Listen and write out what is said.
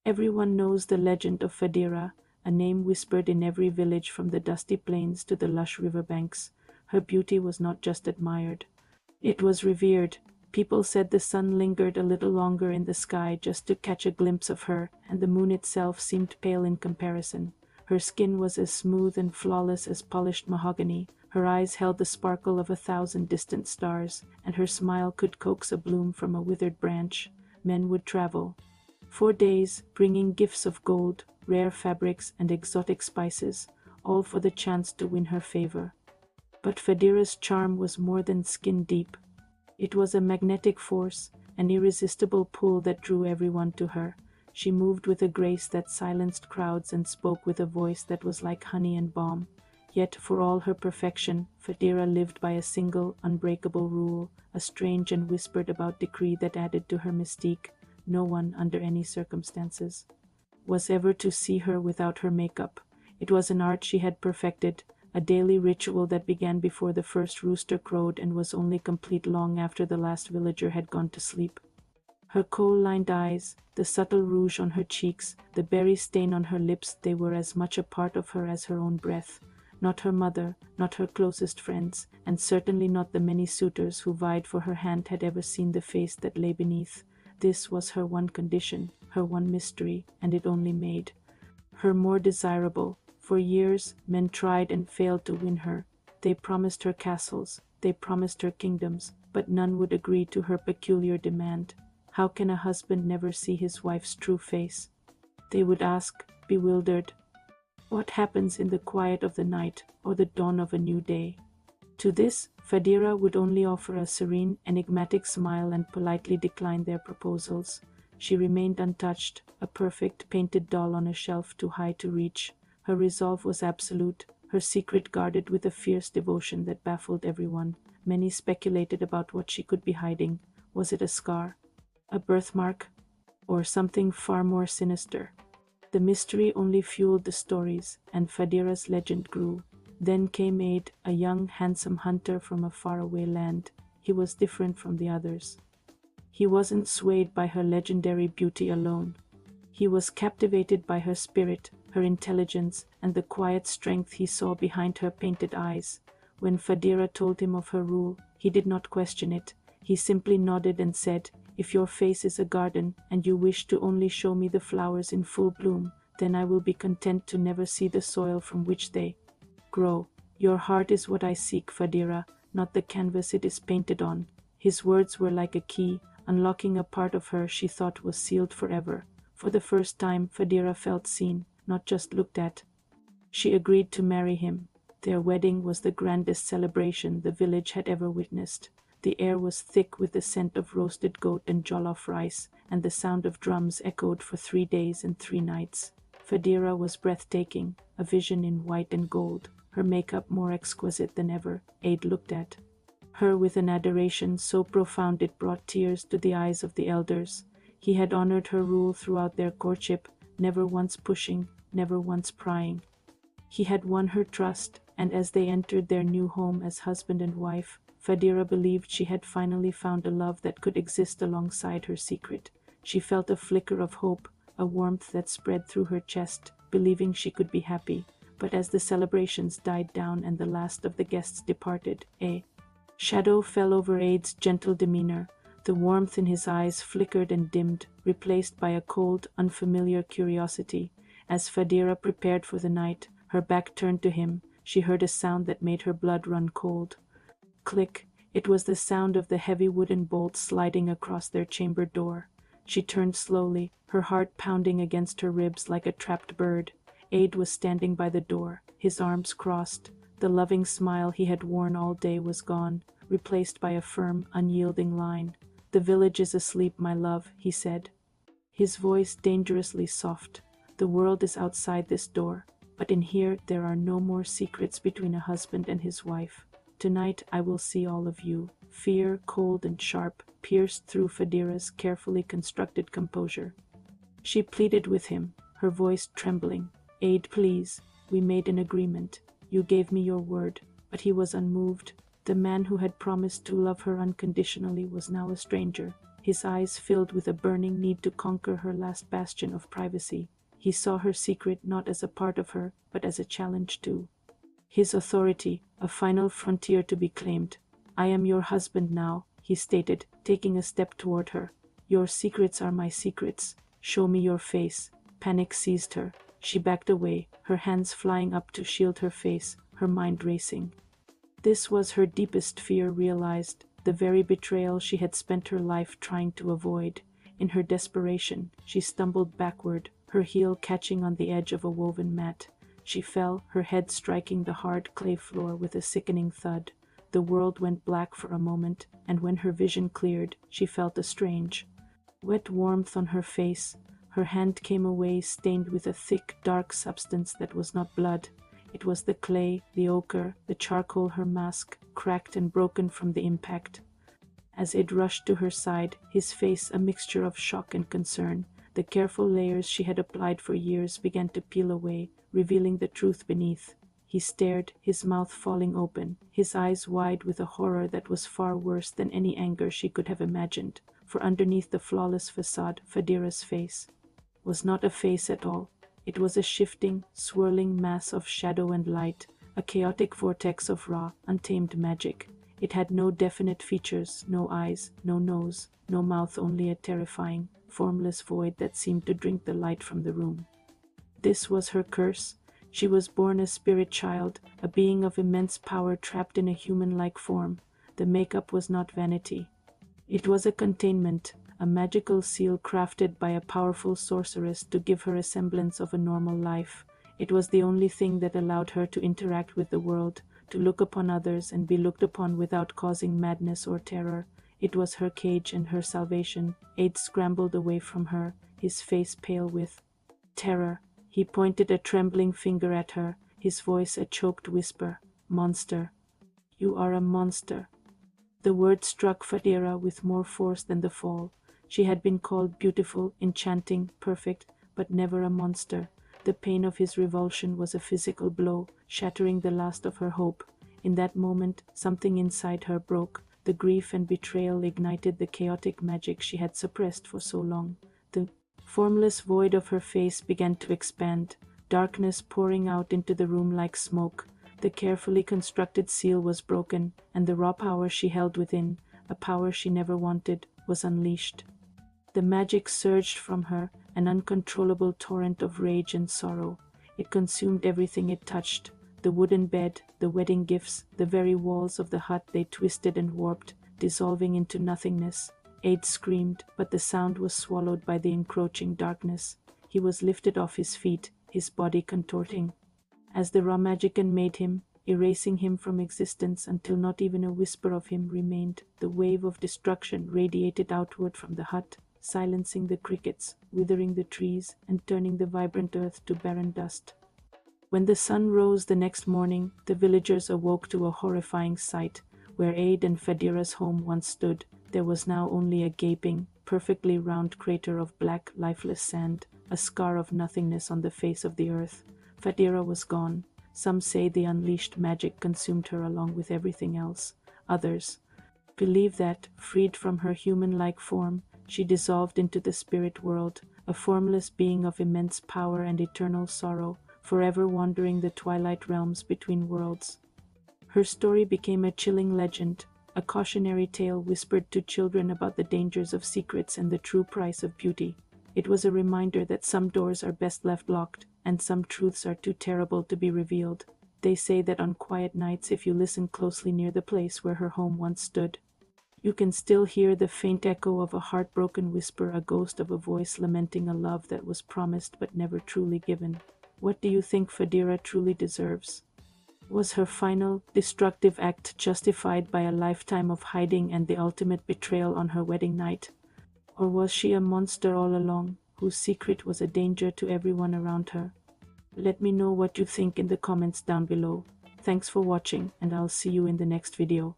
Everyone knows the legend of Fadira, a name whispered in every village from the dusty plains to the lush riverbanks. Her beauty was not just admired, it was revered. People said the sun lingered a little longer in the sky just to catch a glimpse of her, and the moon itself seemed pale in comparison. Her skin was as smooth and flawless as polished mahogany, her eyes held the sparkle of 1,000 distant stars, and her smile could coax a bloom from a withered branch. Men would travel for days, bringing gifts of gold, rare fabrics, and exotic spices, all for the chance to win her favor. But Fadira's charm was more than skin deep. It was a magnetic force, an irresistible pull that drew everyone to her. She moved with a grace that silenced crowds and spoke with a voice that was like honey and balm. Yet, for all her perfection, Fadira lived by a single, unbreakable rule, a strange and whispered about decree that added to her mystique. No one, under any circumstances, was ever to see her without her makeup. It was an art she had perfected, a daily ritual that began before the first rooster crowed and was only complete long after the last villager had gone to sleep. Her kohl-lined eyes, the subtle rouge on her cheeks, the berry stain on her lips, they were as much a part of her as her own breath. Not her mother, not her closest friends, and certainly not the many suitors who vied for her hand had ever seen the face that lay beneath. This was her one condition, her one mystery, and it only made her more desirable. For years, men tried and failed to win her. They promised her castles, they promised her kingdoms, but none would agree to her peculiar demand. How can a husband never see his wife's true face? They would ask, bewildered. What happens in the quiet of the night or the dawn of a new day? To this, Fadira would only offer a serene, enigmatic smile and politely decline their proposals. She remained untouched, a perfect, painted doll on a shelf too high to reach. Her resolve was absolute, her secret guarded with a fierce devotion that baffled everyone. Many speculated about what she could be hiding. Was it a scar, a birthmark, or something far more sinister? The mystery only fueled the stories, and Fadira's legend grew. Then came Aid, a young, handsome hunter from a faraway land. He was different from the others. He wasn't swayed by her legendary beauty alone. He was captivated by her spirit, her intelligence, and the quiet strength he saw behind her painted eyes. When Fadira told him of her rule, he did not question it. He simply nodded and said, "If your face is a garden, and you wish to only show me the flowers in full bloom, then I will be content to never see the soil from which they grow. Your heart is what I seek, Fadira, not the canvas it is painted on." His words were like a key, unlocking a part of her she thought was sealed forever. For the first time, Fadira felt seen, not just looked at. She agreed to marry him. Their wedding was the grandest celebration the village had ever witnessed. The air was thick with the scent of roasted goat and jollof rice, and the sound of drums echoed for 3 days and 3 nights. Fadira was breathtaking, a vision in white and gold, her makeup more exquisite than ever. Aid looked at her with an adoration so profound it brought tears to the eyes of the elders. He had honored her rule throughout their courtship, never once pushing, never once prying. He had won her trust, and as they entered their new home as husband and wife, Fadira believed she had finally found a love that could exist alongside her secret. She felt a flicker of hope, a warmth that spread through her chest, believing she could be happy. But as the celebrations died down and the last of the guests departed, a shadow fell over Aid's gentle demeanor. The warmth in his eyes flickered and dimmed, replaced by a cold, unfamiliar curiosity. As Fadira prepared for the night, her back turned to him, she heard a sound that made her blood run cold. Click! It was the sound of the heavy wooden bolts sliding across their chamber door. She turned slowly, her heart pounding against her ribs like a trapped bird. Aid was standing by the door, his arms crossed. The loving smile he had worn all day was gone, replaced by a firm, unyielding line. "The village is asleep, my love," he said, his voice dangerously soft. "The world is outside this door, but in here there are no more secrets between a husband and his wife. Tonight I will see all of you." Fear, cold and sharp, pierced through Fadira's carefully constructed composure. She pleaded with him, her voice trembling. "Aid, please. We made an agreement. You gave me your word." But he was unmoved. The man who had promised to love her unconditionally was now a stranger. his eyes filled with a burning need to conquer her last bastion of privacy. He saw her secret not as a part of her, but as a challenge to his authority, a final frontier to be claimed. "I am your husband now," he stated, taking a step toward her. "Your secrets are my secrets. Show me your face." Panic seized her. She backed away, her hands flying up to shield her face, her mind racing. This was her deepest fear realized, the very betrayal she had spent her life trying to avoid. In her desperation, she stumbled backward, her heel catching on the edge of a woven mat. She fell, her head striking the hard clay floor with a sickening thud. The world went black for a moment, and when her vision cleared, she felt a strange, wet warmth on her face. Her hand came away stained with a thick, dark substance that was not blood. It was the clay, the ochre, the charcoal, her mask, cracked and broken from the impact. As Ed rushed to her side, his face a mixture of shock and concern, the careful layers she had applied for years began to peel away, revealing the truth beneath. He stared, his mouth falling open, his eyes wide with a horror that was far worse than any anger she could have imagined, for underneath the flawless facade, Fadira's face was not a face at all. It was a shifting, swirling mass of shadow and light, a chaotic vortex of raw, untamed magic. It had no definite features, no eyes, no nose, no mouth, only a terrifying, formless void that seemed to drink the light from the room. This was her curse. She was born a spirit child, a being of immense power trapped in a human-like form. The makeup was not vanity. It was a containment, a magical seal crafted by a powerful sorceress to give her a semblance of a normal life. It was the only thing that allowed her to interact with the world, to look upon others and be looked upon without causing madness or terror. It was her cage and her salvation. Aid scrambled away from her, his face pale with terror. He pointed a trembling finger at her, his voice a choked whisper. "Monster. You are a monster." The word struck Fadira with more force than the fall. She had been called beautiful, enchanting, perfect, but never a monster. The pain of his revulsion was a physical blow, shattering the last of her hope. In that moment, something inside her broke. The grief and betrayal ignited the chaotic magic she had suppressed for so long. The formless void of her face began to expand, darkness pouring out into the room like smoke. The carefully constructed seal was broken, and the raw power she held within, a power she never wanted, was unleashed. The magic surged from her, an uncontrollable torrent of rage and sorrow. It consumed everything it touched. The wooden bed, the wedding gifts, the very walls of the hut. They twisted and warped, dissolving into nothingness. Aid screamed, but the sound was swallowed by the encroaching darkness. He was lifted off his feet, his body contorting as the raw magician made him, erasing him from existence until not even a whisper of him remained. The wave of destruction radiated outward from the hut, silencing the crickets, withering the trees, and turning the vibrant earth to barren dust. When the sun rose the next morning, the villagers awoke to a horrifying sight. Where Aid and Fadira's home once stood, there was now only a gaping, perfectly round crater of black, lifeless sand, a scar of nothingness on the face of the earth. Fadira was gone. Some say the unleashed magic consumed her along with everything else. Others believe that, freed from her human-like form, she dissolved into the spirit world, a formless being of immense power and eternal sorrow, forever wandering the twilight realms between worlds. Her story became a chilling legend, a cautionary tale whispered to children about the dangers of secrets and the true price of beauty. It was a reminder that some doors are best left locked, and some truths are too terrible to be revealed. They say that on quiet nights, if you listen closely near the place where her home once stood, you can still hear the faint echo of a heartbroken whisper, a ghost of a voice lamenting a love that was promised but never truly given. What do you think Fadira truly deserves? Was her final, destructive act justified by a lifetime of hiding and the ultimate betrayal on her wedding night? Or was she a monster all along, whose secret was a danger to everyone around her? Let me know what you think in the comments down below. Thanks for watching, and I'll see you in the next video.